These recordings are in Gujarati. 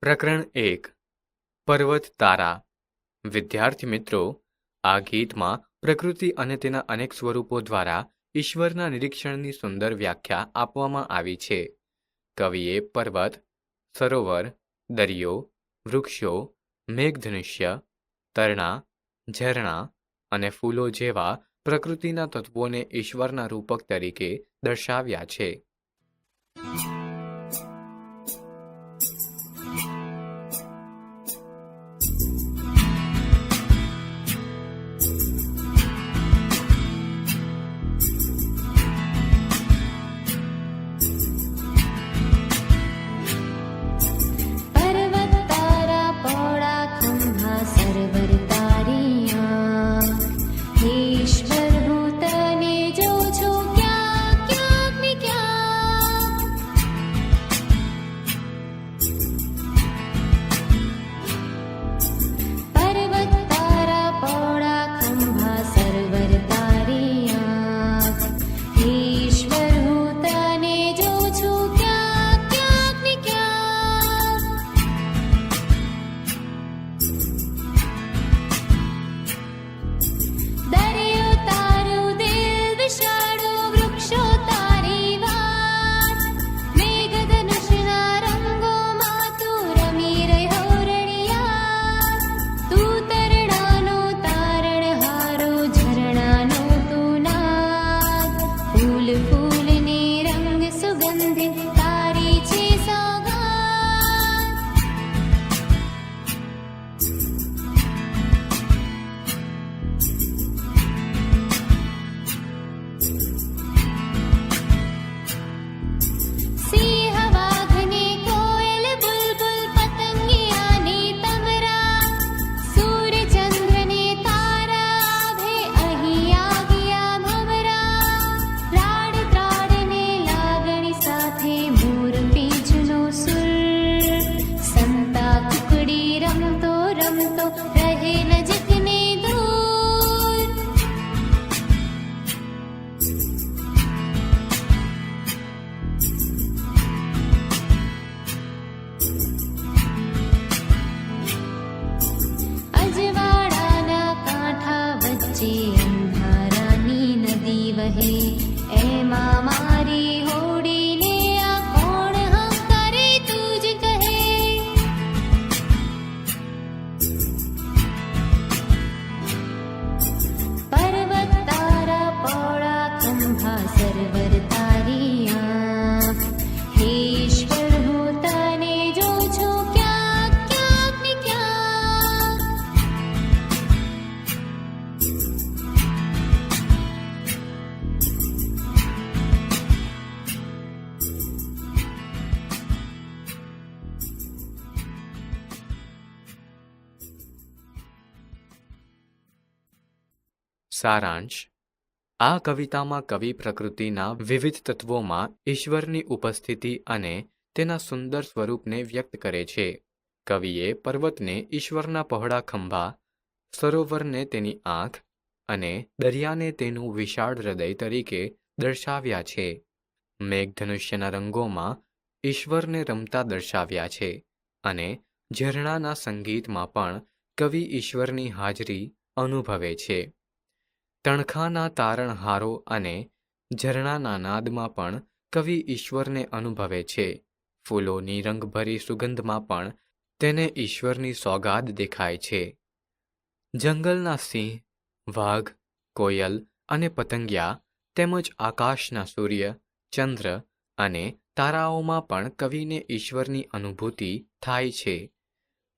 પ્રકરણ 1 પર્વત તારા. વિદ્યાર્થી મિત્રો, આ ગીતમાં પ્રકૃતિ અને તેના અનેક સ્વરૂપો દ્વારા ઈશ્વરના નિરીક્ષણની સુંદર વ્યાખ્યા આપવામાં આવી છે. કવિએ પર્વત, સરોવર, દરિયો, વૃક્ષો, મેઘધનુષ્ય, તરણા, ઝરણા અને ફૂલો જેવા પ્રકૃતિના તત્વોને ઈશ્વરના રૂપક તરીકે દર્શાવ્યા છે. સારાંશ. આ કવિતામાં કવિ પ્રકૃતિના વિવિધ તત્વોમાં ઈશ્વરની ઉપસ્થિતિ અને તેના સુંદર સ્વરૂપને વ્યક્ત કરે છે. કવિએ પર્વતને ઈશ્વરના પહોળા ખંભા, સરોવરને તેની આંખ અને દરિયાને તેનું વિશાળ હૃદય તરીકે દર્શાવ્યા છે. મેઘધનુષ્યના રંગોમાં ઈશ્વરને રમતા દર્શાવ્યા છે અને ઝરણાના સંગીતમાં પણ કવિ ઈશ્વરની હાજરી અનુભવે છે. તણખાના તારણહારો અને ઝરણાના નાદમાં પણ કવિ ઈશ્વરને અનુભવે છે. ફૂલોની રંગભરી સુગંધમાં પણ તેને ઈશ્વરની સોગાદ દેખાય છે. જંગલના સિંહ, વાઘ, કોયલ અને પતંગિયા તેમજ આકાશના સૂર્ય, ચંદ્ર અને તારાઓમાં પણ કવિને ઈશ્વરની અનુભૂતિ થાય છે.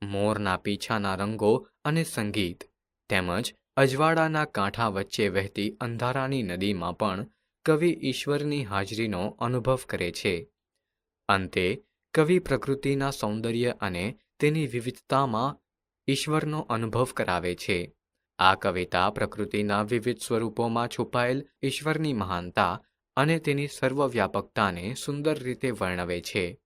મોરના પીછાના રંગો અને સંગીત તેમજ અજવાળાના કાંઠા વચ્ચે વહેતી અંધારાની નદીમાં પણ કવિ ઈશ્વરની હાજરીનો અનુભવ કરે છે. અંતે કવિ પ્રકૃતિના સૌંદર્ય અને તેની વિવિધતામાં ઈશ્વરનો અનુભવ કરાવે છે. આ કવિતા પ્રકૃતિના વિવિધ સ્વરૂપોમાં છુપાયેલ ઈશ્વરની મહાનતા અને તેની સર્વવ્યાપકતાને સુંદર રીતે વર્ણવે છે.